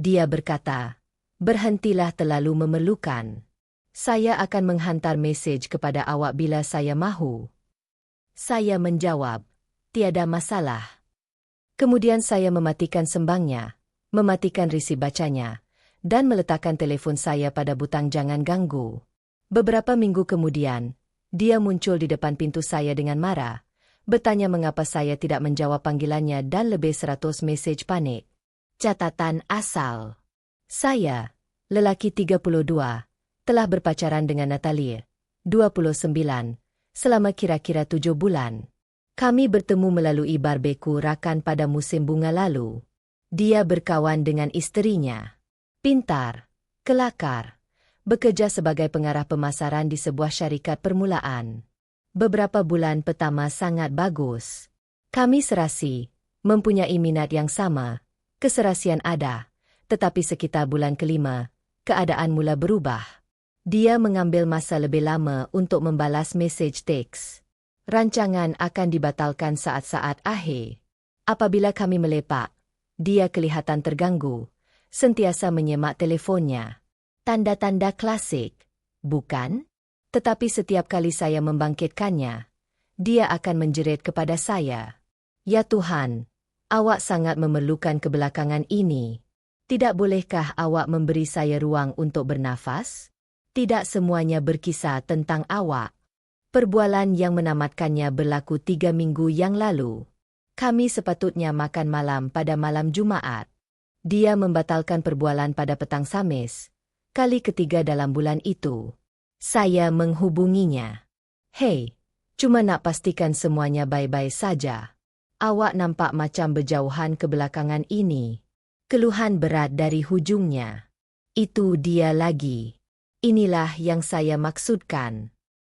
Dia berkata, "Berhentilah terlalu memerlukan. Saya akan menghantar mesej kepada awak bila saya mahu." Saya menjawab, "Tiada masalah." Kemudian saya mematikan sembangnya, mematikan risi bacanya, dan meletakkan telefon saya pada butang jangan ganggu. Beberapa minggu kemudian, dia muncul di depan pintu saya dengan marah, bertanya mengapa saya tidak menjawab panggilannya dan lebih 100 mesej panik. Catatan asal. Saya, lelaki 32, telah berpacaran dengan Natalie, 29, selama kira-kira 7 bulan. Kami bertemu melalui barbeku rakan pada musim bunga lalu. Dia berkawan dengan isterinya. Pintar, kelakar, bekerja sebagai pengarah pemasaran di sebuah syarikat permulaan. Beberapa bulan pertama sangat bagus. Kami serasi, mempunyai minat yang sama, keserasian ada, tetapi sekitar bulan kelima, keadaan mula berubah. Dia mengambil masa lebih lama untuk membalas mesej teks. Rancangan akan dibatalkan saat-saat akhir. Apabila kami melepak, dia kelihatan terganggu, sentiasa menyemak telefonnya. Tanda-tanda klasik, bukan? Tetapi setiap kali saya membangkitkannya, dia akan menjerit kepada saya. "Ya Tuhan, awak sangat memerlukan kebelakangan ini. Tidak bolehkah awak memberi saya ruang untuk bernafas? Tidak semuanya berkisah tentang awak." Perbualan yang menamatkannya berlaku 3 minggu yang lalu. Kami sepatutnya makan malam pada malam Jumaat. Dia membatalkan perbualan pada petang Samis, kali ketiga dalam bulan itu. Saya menghubunginya. "Hei, cuma nak pastikan semuanya baik-baik saja. Awak nampak macam berjauhan kebelakangan ini." Keluhan berat dari hujungnya. "Itu dia lagi. Inilah yang saya maksudkan."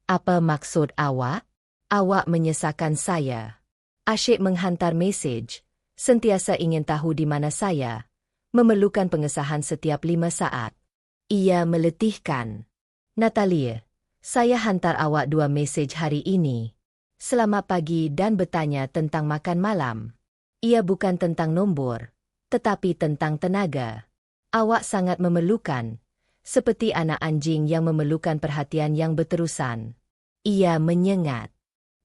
"Apa maksud awak?" "Awak menyesakan saya. Asyik menghantar mesej, sentiasa ingin tahu di mana saya, memerlukan pengesahan setiap 5 saat. Ia meletihkan." "Natalie, saya hantar awak 2 mesej hari ini. Selamat pagi dan bertanya tentang makan malam. Ia bukan tentang nombor, tetapi tentang tenaga. Awak sangat memerlukan, seperti anak anjing yang memerlukan perhatian yang berterusan." Ia menyengat.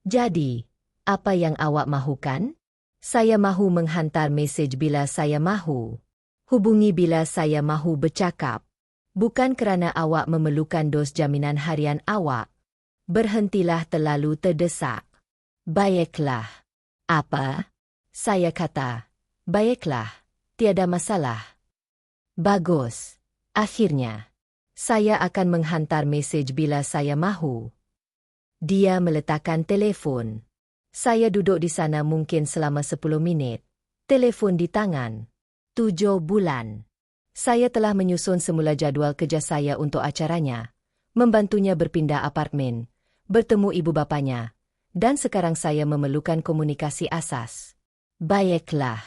"Jadi, apa yang awak mahukan?" "Saya mahu menghantar mesej bila saya mahu. Hubungi bila saya mahu bercakap. Bukan kerana awak memerlukan dos jaminan harian awak. Berhentilah terlalu terdesak." "Baiklah." "Apa?" Saya kata, "Baiklah, tiada masalah." "Bagus. Akhirnya, saya akan menghantar mesej bila saya mahu." Dia meletakkan telefon. Saya duduk di sana mungkin selama 10 minit. Telefon di tangan. 7 bulan. Saya telah menyusun semula jadual kerja saya untuk acaranya, membantunya berpindah apartemen, bertemu ibu bapanya, dan sekarang saya memerlukan komunikasi asas. Baiklah.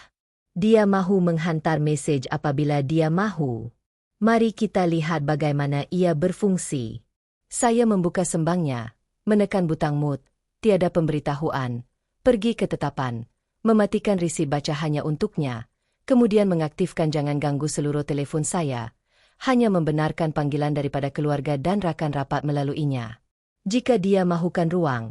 Dia mahu menghantar mesej apabila dia mahu. Mari kita lihat bagaimana ia berfungsi. Saya membuka sembangnya, menekan butang mute, tiada pemberitahuan, pergi ke tetapan, mematikan risi baca hanya untuknya, kemudian mengaktifkan jangan ganggu seluruh telefon saya, hanya membenarkan panggilan daripada keluarga dan rakan rapat melaluinya. Jika dia mahukan ruang,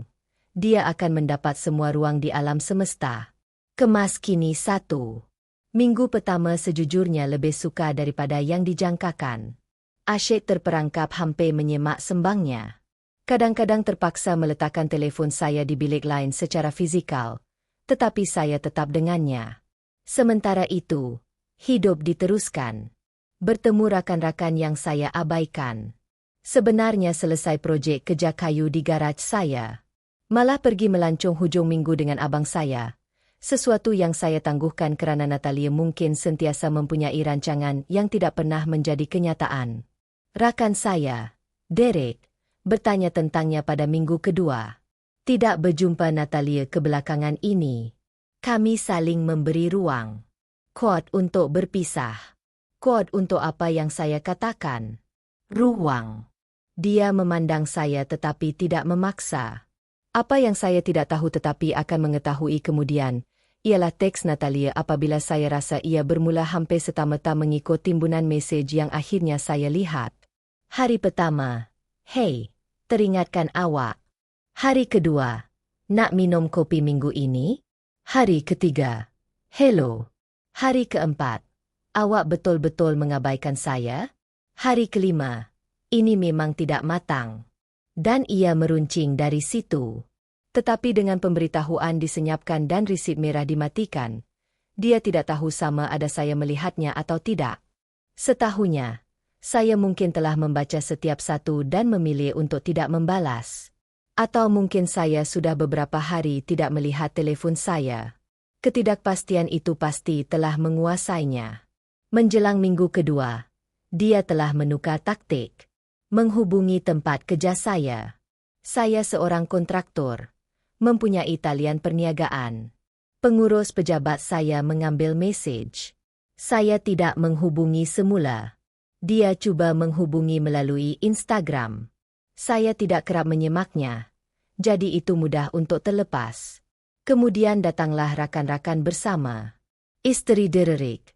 dia akan mendapat semua ruang di alam semesta. Kemas kini 1. Minggu pertama sejujurnya lebih suka daripada yang dijangkakan. Asyik terperangkap hampir menyemak sembangnya. Kadang-kadang terpaksa meletakkan telefon saya di bilik lain secara fizikal, tetapi saya tetap dengannya. Sementara itu, hidup diteruskan. Bertemu rakan-rakan yang saya abaikan. Sebenarnya selesai projek kerja kayu di garaj saya. Malah pergi melancong hujung minggu dengan abang saya. Sesuatu yang saya tangguhkan kerana Natalie mungkin sentiasa mempunyai rancangan yang tidak pernah menjadi kenyataan. Rakan saya, Derek, bertanya tentangnya pada minggu kedua. Tidak berjumpa Natalie kebelakangan ini. Kami saling memberi ruang. Kod untuk berpisah. Kod untuk apa yang saya katakan. Ruang. Dia memandang saya tetapi tidak memaksa. Apa yang saya tidak tahu tetapi akan mengetahui kemudian, ialah teks Natalia apabila saya rasa ia bermula hampir serta-merta mengikut timbunan mesej yang akhirnya saya lihat. Hari pertama, "Hei, teringatkan awak." Hari kedua, "Nak minum kopi minggu ini?" Hari ketiga, "Hello." Hari keempat, "Awak betul-betul mengabaikan saya?" Hari kelima, "Ini memang tidak matang." Dan ia meruncing dari situ. Tetapi dengan pemberitahuan disenyapkan dan risip merah dimatikan, dia tidak tahu sama ada saya melihatnya atau tidak. Setahunya, saya mungkin telah membaca setiap satu dan memilih untuk tidak membalas. Atau mungkin saya sudah beberapa hari tidak melihat telefon saya. Ketidakpastian itu pasti telah menguasainya. Menjelang minggu kedua, dia telah menukar taktik. Menghubungi tempat kerja saya. Saya seorang kontraktor. Mempunyai talian perniagaan. Pengurus pejabat saya mengambil mesej. Saya tidak menghubungi semula. Dia cuba menghubungi melalui Instagram. Saya tidak kerap menyemaknya. Jadi itu mudah untuk terlepas. Kemudian datanglah rakan-rakan bersama. Isteri Derek,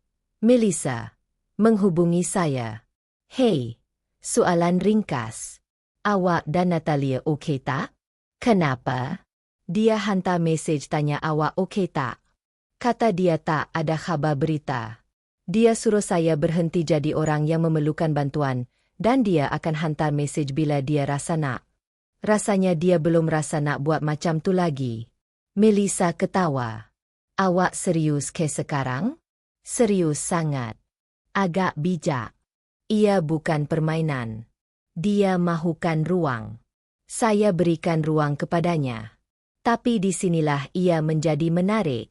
Melissa, menghubungi saya. "Hei, soalan ringkas. Awak dan Natalia okey tak?" "Kenapa?" Dia hantar mesej tanya awak okey tak. Kata dia tak ada khabar berita. Dia suruh saya berhenti jadi orang yang memerlukan bantuan dan dia akan hantar mesej bila dia rasa nak. Rasanya dia belum rasa nak buat macam tu lagi. Melissa ketawa. "Awak serius ke sekarang?" "Serius sangat. Agak bijak. Ia bukan permainan. Dia mahukan ruang. Saya berikan ruang kepadanya." Tapi di sinilah ia menjadi menarik.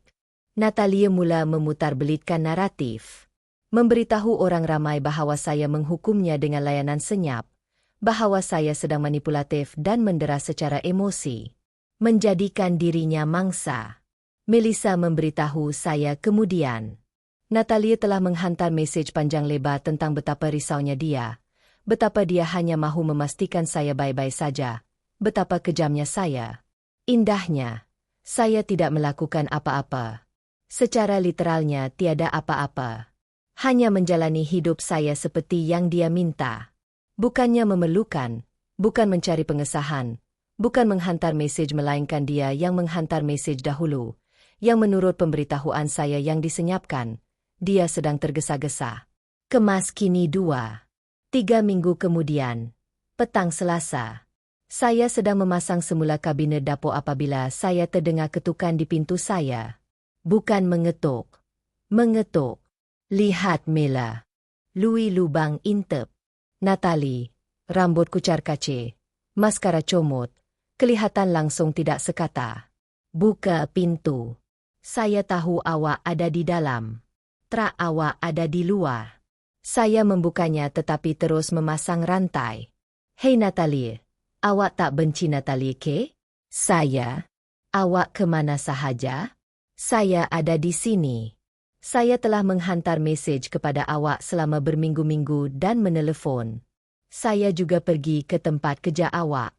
Natalia mula memutarbelitkan naratif. Memberitahu orang ramai bahawa saya menghukumnya dengan layanan senyap, bahawa saya sedang manipulatif dan mendera secara emosi. Menjadikan dirinya mangsa. Melissa memberitahu saya kemudian. Natalia telah menghantar mesej panjang lebar tentang betapa risaunya dia, betapa dia hanya mahu memastikan saya baik-baik saja, betapa kejamnya saya. Indahnya, saya tidak melakukan apa-apa. Secara literalnya tiada apa-apa. Hanya menjalani hidup saya seperti yang dia minta. Bukannya memerlukan, bukan mencari pengesahan, bukan menghantar mesej melainkan dia yang menghantar mesej dahulu, yang menurut pemberitahuan saya yang disenyapkan, dia sedang tergesa-gesa. Kemas kini 2-3 minggu kemudian, petang Selasa. Saya sedang memasang semula kabinet dapur apabila saya terdengar ketukan di pintu saya. Bukan mengetuk. Mengetuk. "Lihat Mela." Louis lubang intep. Natalie, rambut kucar kacir, maskara comot, kelihatan langsung tidak sekata. "Buka pintu. Saya tahu awak ada di dalam. Trak awak ada di luar." Saya membukanya tetapi terus memasang rantai. "Hei Natalie, awak tak benci Natalie ke?" "Saya? Awak kemana sahaja?" "Saya ada di sini. Saya telah menghantar mesej kepada awak selama berminggu-minggu dan menelefon. Saya juga pergi ke tempat kerja awak."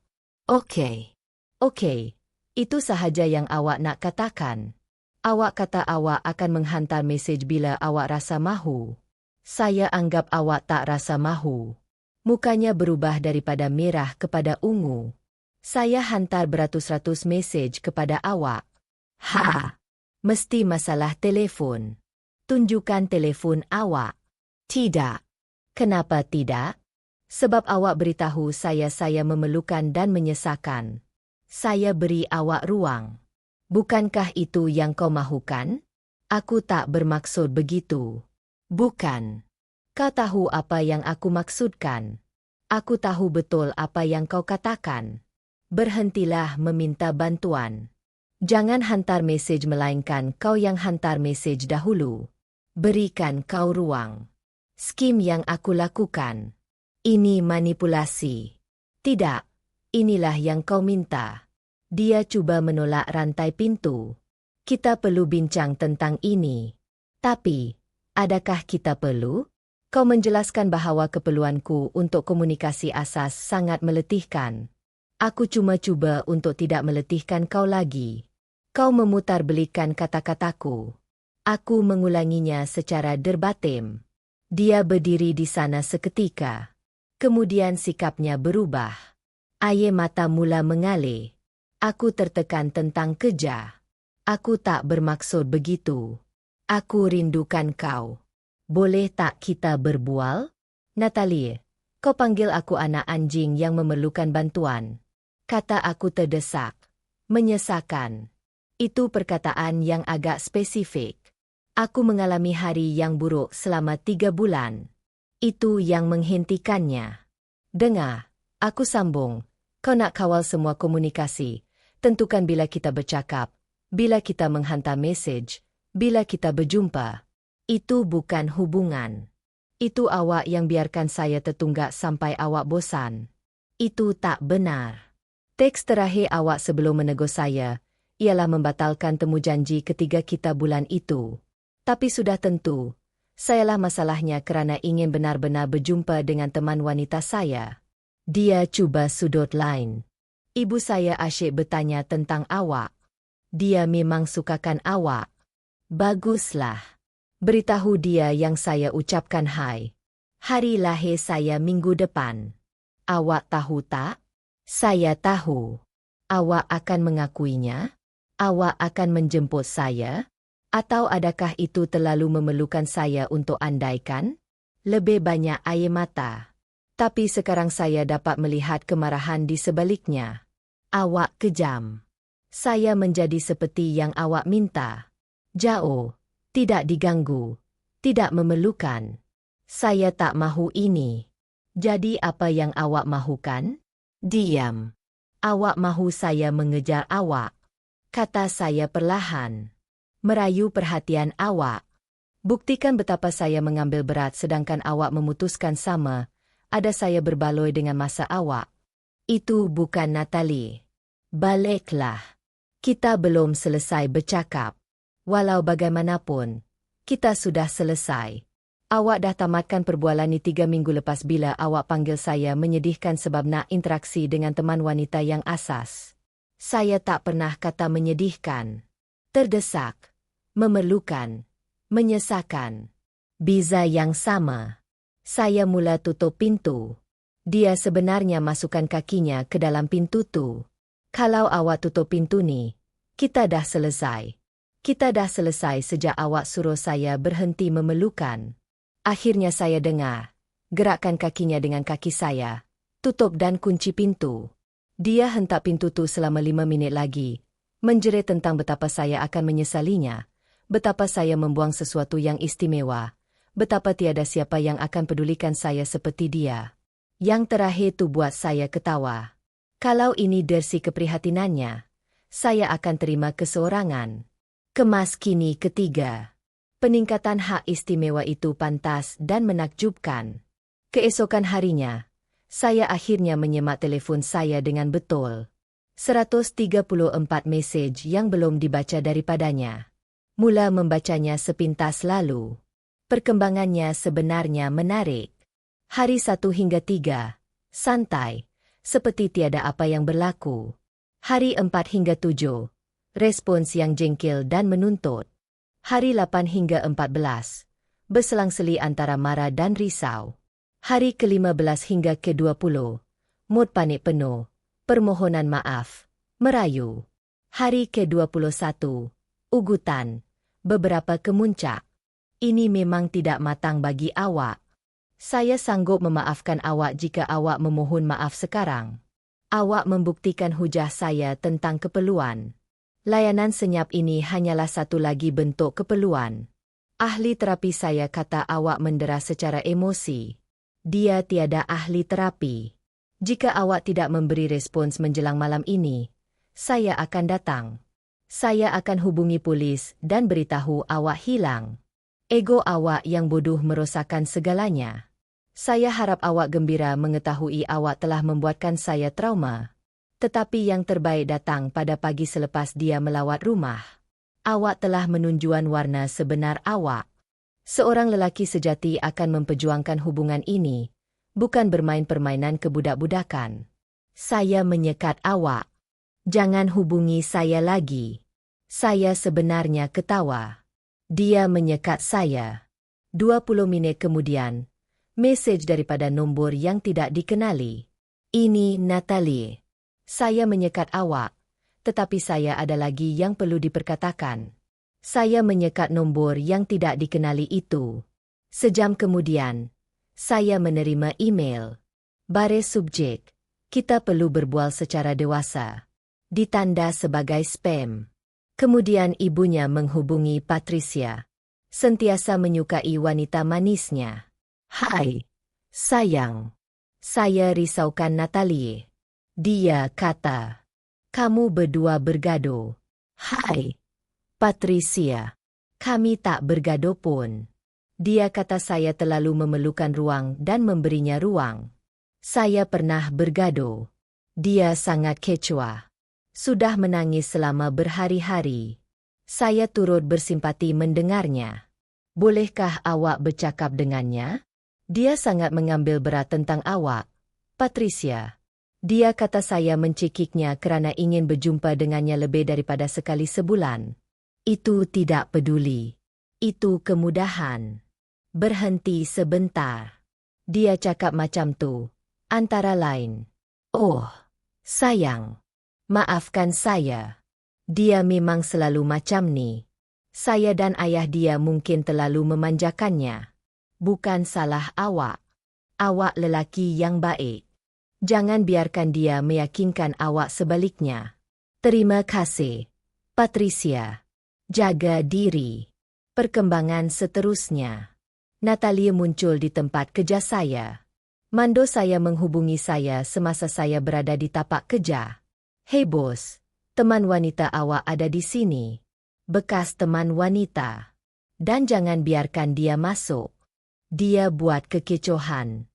Okey. Okey. Itu sahaja yang awak nak katakan. Awak kata awak akan menghantar mesej bila awak rasa mahu. Saya anggap awak tak rasa mahu. Mukanya berubah daripada merah kepada ungu. Saya hantar beratus-ratus mesej kepada awak. "Ha! Mesti masalah telefon. Tunjukkan telefon awak." "Tidak." "Kenapa tidak?" "Sebab awak beritahu saya memerlukan dan menyesakan. Saya beri awak ruang. Bukankah itu yang kau mahukan?" "Aku tak bermaksud begitu." "Bukan. Kau tahu apa yang aku maksudkan. Aku tahu betul apa yang kau katakan. Berhentilah meminta bantuan. Jangan hantar mesej melainkan kau yang hantar mesej dahulu. Berikan kau ruang." "Skim yang aku lakukan. Ini manipulasi." "Tidak. Inilah yang kau minta." Dia cuba menolak rantai pintu. "Kita perlu bincang tentang ini." "Tapi, adakah kita perlu?" "Kau menjelaskan bahawa keperluanku untuk komunikasi asas sangat meletihkan. Aku cuma cuba untuk tidak meletihkan kau lagi." Kau memutarbelikan kata-kataku. Aku mengulanginya secara derbatim. Dia berdiri di sana seketika. Kemudian sikapnya berubah. Air mata mula mengalir. Aku tertekan tentang kerja. Aku tak bermaksud begitu. Aku rindukan kau. Boleh tak kita berbual? Natalie, kau panggil aku anak anjing yang memerlukan bantuan. Kata aku terdesak. Menyesakan. Itu perkataan yang agak spesifik. Aku mengalami hari yang buruk selama 3 bulan. Itu yang menghentikannya. Dengar, aku sambung. Kau nak kawal semua komunikasi. Tentukan bila kita bercakap, bila kita menghantar mesej, bila kita berjumpa. Itu bukan hubungan. Itu awak yang biarkan saya tertunggak sampai awak bosan. Itu tak benar. Teks terakhir awak sebelum menegur saya ialah membatalkan temu janji ketiga kita bulan itu. Tapi sudah tentu, sayalah masalahnya kerana ingin benar-benar berjumpa dengan teman wanita saya. Dia cuba sudut lain. Ibu saya asyik bertanya tentang awak. Dia memang sukakan awak. Baguslah. Beritahu dia yang saya ucapkan hai. Hari lahir saya minggu depan. Awak tahu tak? Saya tahu. Awak akan mengakuinya? Awak akan menjemput saya? Atau adakah itu terlalu memerlukan saya untuk andaikan? Lebih banyak air mata. Tapi sekarang saya dapat melihat kemarahan di sebaliknya. Awak kejam. Saya menjadi seperti yang awak minta. Jauh. Tidak diganggu. Tidak memerlukan. Saya tak mahu ini. Jadi apa yang awak mahukan? Diam. Awak mahu saya mengejar awak. Kata saya perlahan. Merayu perhatian awak. Buktikan betapa saya mengambil berat sedangkan awak memutuskan sama. Ada saya berbaloi dengan masa awak. Itu bukan Natalie. Baliklah. Kita belum selesai bercakap. Walau bagaimanapun, kita sudah selesai. Awak dah tamatkan perbualan ni 3 minggu lepas bila awak panggil saya menyedihkan sebab nak interaksi dengan teman wanita yang asas. Saya tak pernah kata menyedihkan. Terdesak. Memerlukan. Menyesakan. Biza yang sama. Saya mula tutup pintu. Dia sebenarnya masukkan kakinya ke dalam pintu tu. Kalau awak tutup pintu ni, kita dah selesai. Kita dah selesai sejak awak suruh saya berhenti memerlukan. Akhirnya saya dengar. Gerakkan kakinya dengan kaki saya. Tutup dan kunci pintu. Dia hentak pintu tu selama 5 minit lagi. Menjerit tentang betapa saya akan menyesalinya. Betapa saya membuang sesuatu yang istimewa. Betapa tiada siapa yang akan pedulikan saya seperti dia. Yang terakhir tu buat saya ketawa. Kalau ini dersi keprihatinannya, saya akan terima keseorangan. Kemas kini ketiga. Peningkatan hak istimewa itu pantas dan menakjubkan. Keesokan harinya, saya akhirnya menyemak telefon saya dengan betul. 134 mesej yang belum dibaca daripadanya. Mula membacanya sepintas lalu. Perkembangannya sebenarnya menarik. Hari 1 hingga 3, santai, seperti tiada apa yang berlaku. Hari 4 hingga 7, respons yang jengkel dan menuntut. Hari 8 hingga 14, berselang-seli antara marah dan risau. Hari ke-15 hingga ke-20, mood panik penuh, permohonan maaf, merayu. Hari ke-21, ugutan, beberapa kemuncak. Ini memang tidak matang bagi awak. Saya sanggup memaafkan awak jika awak memohon maaf sekarang. Awak membuktikan hujah saya tentang keperluan. Layanan senyap ini hanyalah satu lagi bentuk keperluan. Ahli terapi saya kata awak mendera secara emosi. Dia tiada ahli terapi. Jika awak tidak memberi respons menjelang malam ini, saya akan datang. Saya akan hubungi polis dan beritahu awak hilang. Ego awak yang bodoh merosakkan segalanya. Saya harap awak gembira mengetahui awak telah membuatkan saya trauma. Tetapi yang terbaik datang pada pagi selepas dia melawat rumah. Awak telah menunjukkan warna sebenar awak. Seorang lelaki sejati akan memperjuangkan hubungan ini, bukan bermain permainan kebudak-budakan. Saya menyekat awak. Jangan hubungi saya lagi. Saya sebenarnya ketawa. Dia menyekat saya. 20 menit kemudian, mesej daripada nombor yang tidak dikenali. Ini Natalie. Saya menyekat awak, tetapi saya ada lagi yang perlu diperkatakan. Saya menyekat nombor yang tidak dikenali itu. Sejam kemudian, saya menerima email. Baris subjek, kita perlu berbual secara dewasa. Ditanda sebagai spam. Kemudian ibunya menghubungi Patricia. Sentiasa menyukai wanita manisnya. Hai, sayang. Saya risaukan Natalie. Dia kata, kamu berdua bergaduh. Hai, Patricia. Kami tak bergaduh pun. Dia kata saya terlalu memerlukan ruang dan memberinya ruang. Saya pernah bergaduh. Dia sangat kecoh. Sudah menangis selama berhari-hari. Saya turut bersimpati mendengarnya. Bolehkah awak bercakap dengannya? Dia sangat mengambil berat tentang awak, Patricia. Dia kata saya mencekiknya kerana ingin berjumpa dengannya lebih daripada sekali sebulan. Itu tidak peduli. Itu kemudahan. Berhenti sebentar. Dia cakap macam tu, antara lain. Oh, sayang. Maafkan saya. Dia memang selalu macam ni. Saya dan ayah dia mungkin terlalu memanjakannya. Bukan salah awak. Awak lelaki yang baik. Jangan biarkan dia meyakinkan awak sebaliknya. Terima kasih, Patricia. Jaga diri. Perkembangan seterusnya. Natalie muncul di tempat kerja saya. Mando saya menghubungi saya semasa saya berada di tapak kerja. Hei bos, teman wanita awak ada di sini. Bekas teman wanita. Dan jangan biarkan dia masuk. Dia buat kekecohan.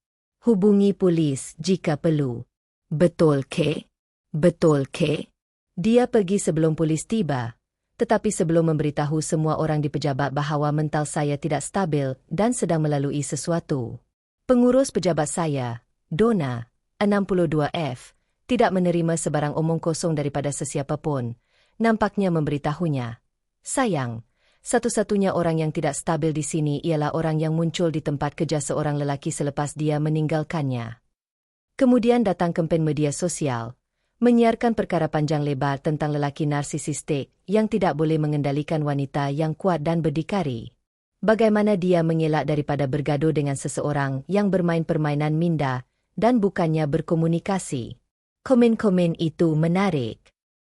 Hubungi polis jika perlu. Betul ke? Betul ke? Dia pergi sebelum polis tiba. Tetapi sebelum memberitahu semua orang di pejabat bahawa mental saya tidak stabil dan sedang melalui sesuatu. Pengurus pejabat saya, Donna, 62F, tidak menerima sebarang omong kosong daripada sesiapa pun. Nampaknya memberitahunya. Sayang, satu-satunya orang yang tidak stabil di sini ialah orang yang muncul di tempat kerja seorang lelaki selepas dia meninggalkannya. Kemudian datang kempen media sosial, menyiarkan perkara panjang lebar tentang lelaki narsisistik yang tidak boleh mengendalikan wanita yang kuat dan berdikari. Bagaimana dia mengelak daripada bergaduh dengan seseorang yang bermain permainan minda dan bukannya berkomunikasi. Komen-komen itu menarik.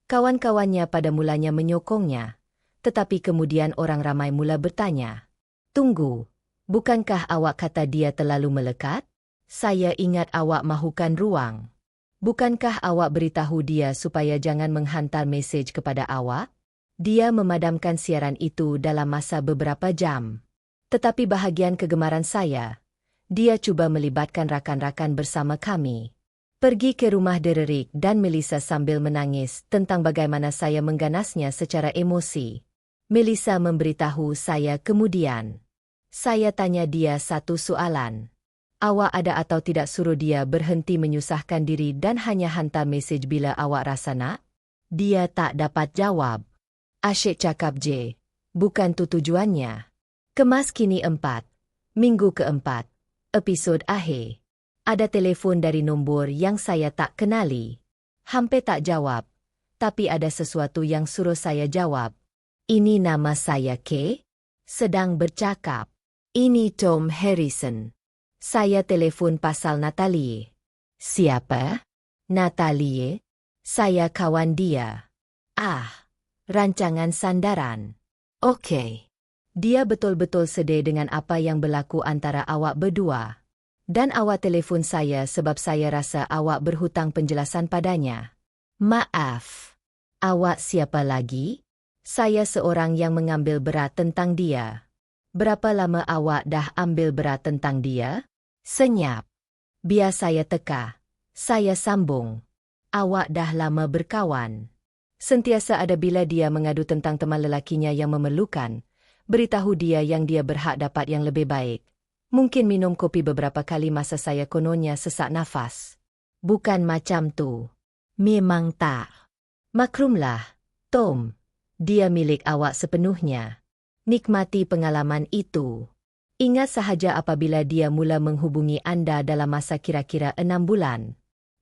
Kawan-kawannya pada mulanya menyokongnya, tetapi kemudian orang ramai mula bertanya, "Tunggu, bukankah awak kata dia terlalu melekat? Saya ingat awak mahukan ruang. Bukankah awak beritahu dia supaya jangan menghantar mesej kepada awak?" Dia memadamkan siaran itu dalam masa beberapa jam. Tetapi bahagian kegemaran saya, dia cuba melibatkan rakan-rakan bersama kami. Pergi ke rumah Derrick dan Melissa sambil menangis tentang bagaimana saya mengganasnya secara emosi. Melissa memberitahu saya kemudian. Saya tanya dia satu soalan. Awak ada atau tidak suruh dia berhenti menyusahkan diri dan hanya hantar mesej bila awak rasa nak? Dia tak dapat jawab. Asyik cakap je. Bukan tu tujuannya. Kemas kini 4. Minggu keempat. Episod akhir. Ada telefon dari nombor yang saya tak kenali. Hampir tak jawab. Tapi ada sesuatu yang suruh saya jawab. Ini nama saya ke? Sedang bercakap. Ini Tom Harrison. Saya telefon pasal Natalie. Siapa? Natalie? Saya kawan dia. Ah, rancangan sandaran. Okey. Dia betul-betul sedih dengan apa yang berlaku antara awak berdua. Dan awak telefon saya sebab saya rasa awak berhutang penjelasan padanya. Maaf. Awak siapa lagi? Saya seorang yang mengambil berat tentang dia. Berapa lama awak dah ambil berat tentang dia? Senyap. Biar saya teka. Saya sambung. Awak dah lama berkawan. Sentiasa ada bila dia mengadu tentang teman lelakinya yang memerlukan. Beritahu dia yang dia berhak dapat yang lebih baik. Mungkin minum kopi beberapa kali masa saya kononnya sesak nafas. Bukan macam tu. Memang tak. Maklumlah, Tom. Dia milik awak sepenuhnya. Nikmati pengalaman itu. Ingat sahaja apabila dia mula menghubungi Anda dalam masa kira-kira 6 bulan.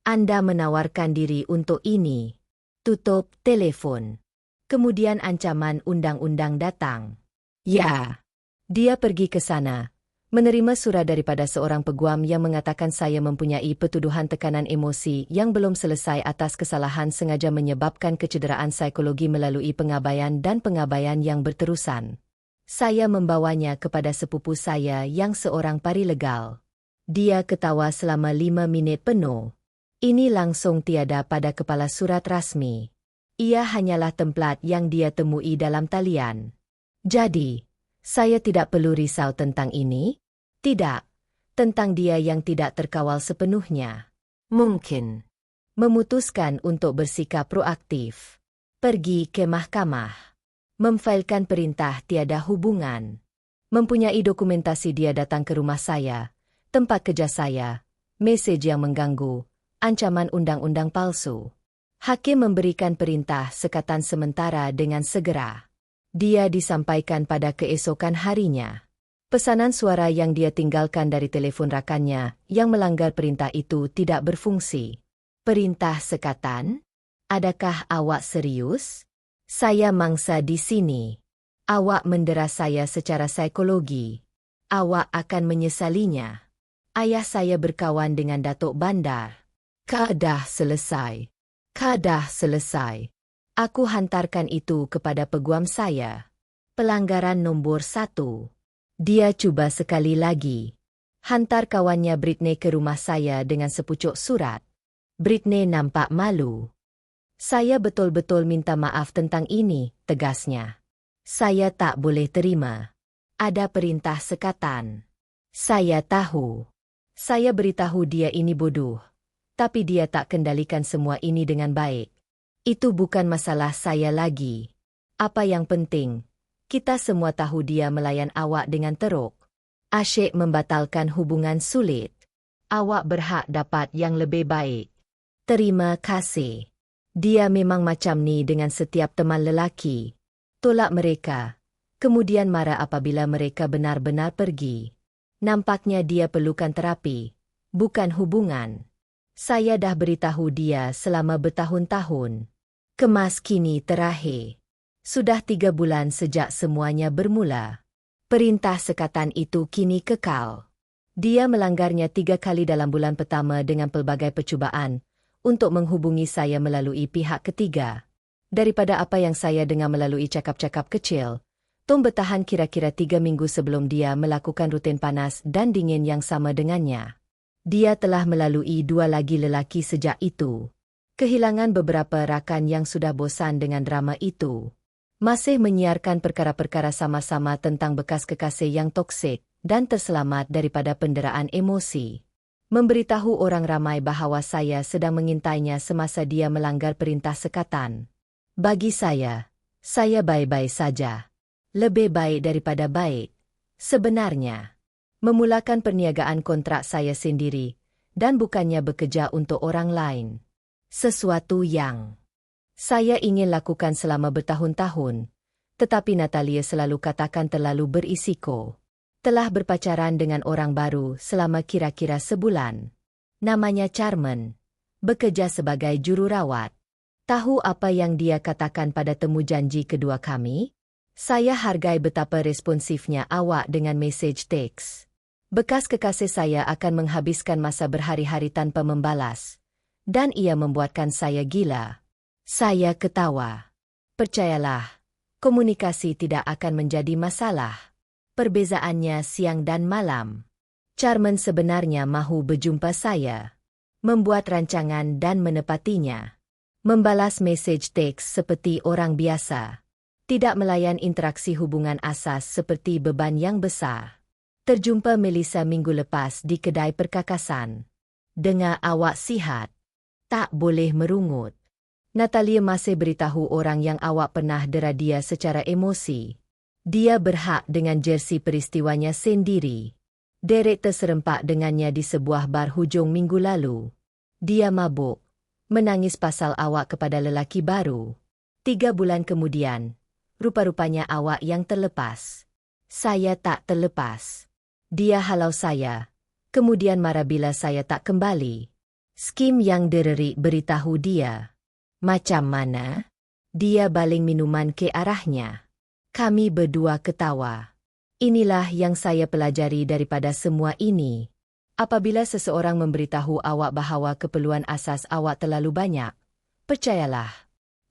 Anda menawarkan diri untuk ini. Tutup telepon. Kemudian ancaman undang-undang datang. Ya. Dia pergi ke sana. Menerima surat daripada seorang peguam yang mengatakan saya mempunyai petuduhan tekanan emosi yang belum selesai atas kesalahan sengaja menyebabkan kecederaan psikologi melalui pengabaian dan pengabaian yang berterusan. Saya membawanya kepada sepupu saya yang seorang paralegal. Dia ketawa selama 5 minit penuh. Ini langsung tiada pada kepala surat rasmi. Ia hanyalah templat yang dia temui dalam talian. Jadi, saya tidak perlu risau tentang ini? Tidak. Tentang dia yang tidak terkawal sepenuhnya. Mungkin. Memutuskan untuk bersikap proaktif. Pergi ke mahkamah. Memfailkan perintah tiada hubungan. Mempunyai dokumentasi dia datang ke rumah saya, tempat kerja saya, mesej yang mengganggu, ancaman undang-undang palsu. Hakim memberikan perintah sekatan sementara dengan segera. Dia disampaikan pada keesokan harinya. Pesanan suara yang dia tinggalkan dari telefon rakannya yang melanggar perintah itu tidak berfungsi. Perintah sekatan? Adakah awak serius? Saya mangsa di sini. Awak mendera saya secara psikologi. Awak akan menyesalinya. Ayah saya berkawan dengan Datuk Bandar. Kadah selesai. Kadah selesai. Aku hantarkan itu kepada peguam saya. Pelanggaran nombor 1. Dia cuba sekali lagi. Hantar kawannya Britney ke rumah saya dengan sepucuk surat. Britney nampak malu. Saya betul-betul minta maaf tentang ini, tegasnya. Saya tak boleh terima. Ada perintah sekatan. Saya tahu. Saya beritahu dia ini bodoh. Tapi dia tak kendalikan semua ini dengan baik. Itu bukan masalah saya lagi. Apa yang penting? Kita semua tahu dia melayan awak dengan teruk. Asyik membatalkan hubungan sulit. Awak berhak dapat yang lebih baik. Terima kasih. Dia memang macam ni dengan setiap teman lelaki. Tolak mereka. Kemudian marah apabila mereka benar-benar pergi. Nampaknya dia perlukan terapi. Bukan hubungan. Saya dah beritahu dia selama bertahun-tahun. Kemas kini terakhir. Sudah 3 bulan sejak semuanya bermula. Perintah sekatan itu kini kekal. Dia melanggarnya 3 kali dalam bulan pertama dengan pelbagai percubaan untuk menghubungi saya melalui pihak ketiga. Daripada apa yang saya dengar melalui cakap-cakap kecil, Tom bertahan kira-kira 3 minggu sebelum dia melakukan rutin panas dan dingin yang sama dengannya. Dia telah melalui 2 lagi lelaki sejak itu. Kehilangan beberapa rakan yang sudah bosan dengan drama itu. Masih menyiarkan perkara-perkara sama-sama tentang bekas kekasih yang toksik dan terselamat daripada penderaan emosi. Memberitahu orang ramai bahawa saya sedang mengintainya semasa dia melanggar perintah sekatan. Bagi saya baik-baik saja. Lebih baik daripada baik. Sebenarnya, memulakan perniagaan kontrak saya sendiri dan bukannya bekerja untuk orang lain. Sesuatu yang saya ingin lakukan selama bertahun-tahun, tetapi Natalia selalu katakan terlalu berisiko. Telah berpacaran dengan orang baru selama kira-kira sebulan. Namanya Charman. Bekerja sebagai jururawat. Tahu apa yang dia katakan pada temu janji kedua kami? Saya hargai betapa responsifnya awak dengan mesej teks. Bekas kekasih saya akan menghabiskan masa berhari-hari tanpa membalas. Dan ia membuatkan saya gila. Saya ketawa. Percayalah, komunikasi tidak akan menjadi masalah. Perbezaannya siang dan malam. Charman sebenarnya mahu berjumpa saya. Membuat rancangan dan menepatinya. Membalas mesej teks seperti orang biasa. Tidak melayan interaksi hubungan asas seperti beban yang besar. Terjumpa Melissa minggu lepas di kedai perkakasan. Dengar awak sihat. Tak boleh merungut. Natalia masih beritahu orang yang awak pernah dera dia secara emosi. Dia berhak dengan jersey peristiwanya sendiri. Derek terserempak dengannya di sebuah bar hujung minggu lalu. Dia mabuk. Menangis pasal awak kepada lelaki baru. 3 bulan kemudian, Rupa-rupanya awak yang terlepas. Saya tak terlepas. Dia halau saya, kemudian marah bila saya tak kembali. Skim yang dereri beritahu dia. Macam mana? Dia baling minuman ke arahnya. Kami berdua ketawa. Inilah yang saya pelajari daripada semua ini. Apabila seseorang memberitahu awak bahawa keperluan asas awak terlalu banyak, percayalah.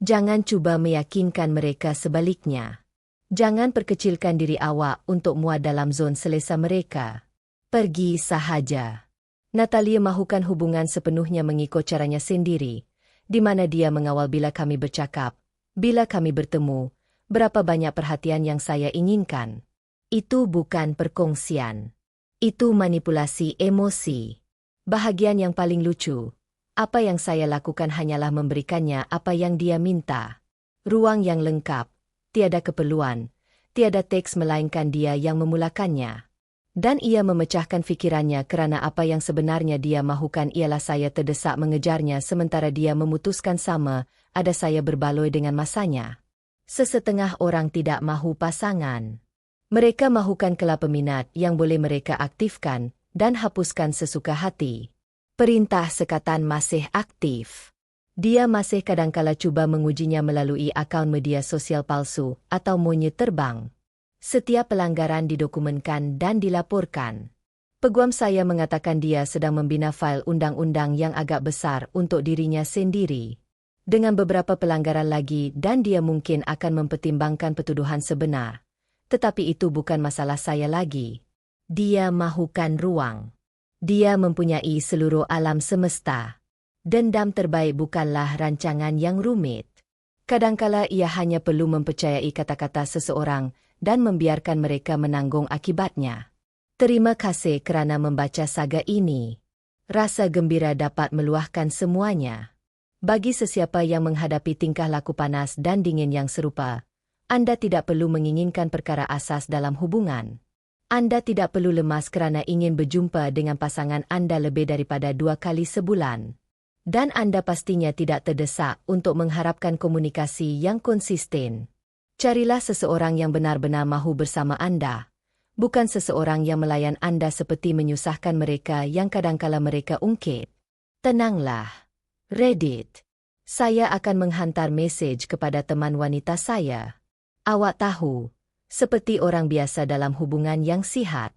Jangan cuba meyakinkan mereka sebaliknya. Jangan perkecilkan diri awak untuk muat dalam zon selesa mereka. Pergi sahaja. Natalia mahukan hubungan sepenuhnya mengikut caranya sendiri, di mana dia mengawal bila kami bercakap, bila kami bertemu, berapa banyak perhatian yang saya inginkan. Itu bukan perkongsian. Itu manipulasi emosi. Bahagian yang paling lucu. Apa yang saya lakukan hanyalah memberikannya apa yang dia minta. Ruang yang lengkap, tiada keperluan, tiada teks melainkan dia yang memulakannya. Dan ia memecahkan fikirannya kerana apa yang sebenarnya dia mahukan ialah saya terdesak mengejarnya sementara dia memutuskan sama, ada saya berbaloi dengan masanya. Sesetengah orang tidak mahu pasangan. Mereka mahukan kelapa minat yang boleh mereka aktifkan dan hapuskan sesuka hati. Perintah sekatan masih aktif. Dia masih kadangkala cuba mengujinya melalui akaun media sosial palsu atau monyet terbang. Setiap pelanggaran didokumenkan dan dilaporkan. Peguam saya mengatakan dia sedang membina fail undang-undang yang agak besar untuk dirinya sendiri. Dengan beberapa pelanggaran lagi dan dia mungkin akan mempertimbangkan pertuduhan sebenar. Tetapi itu bukan masalah saya lagi. Dia mahukan ruang. Dia mempunyai seluruh alam semesta. Dendam terbaik bukanlah rancangan yang rumit. Kadangkala ia hanya perlu mempercayai kata-kata seseorang dan membiarkan mereka menanggung akibatnya. Terima kasih kerana membaca saga ini. Rasa gembira dapat meluahkan semuanya. Bagi sesiapa yang menghadapi tingkah laku panas dan dingin yang serupa, Anda tidak perlu menginginkan perkara asas dalam hubungan. Anda tidak perlu lemas kerana ingin berjumpa dengan pasangan Anda lebih daripada 2 kali sebulan. Dan Anda pastinya tidak terdesak untuk mengharapkan komunikasi yang konsisten. Carilah seseorang yang benar-benar mahu bersama Anda, bukan seseorang yang melayan Anda seperti menyusahkan mereka yang kadangkala mereka ungkit. Tenanglah. Reddit. Saya akan menghantar mesej kepada teman wanita saya. Awak tahu, seperti orang biasa dalam hubungan yang sihat.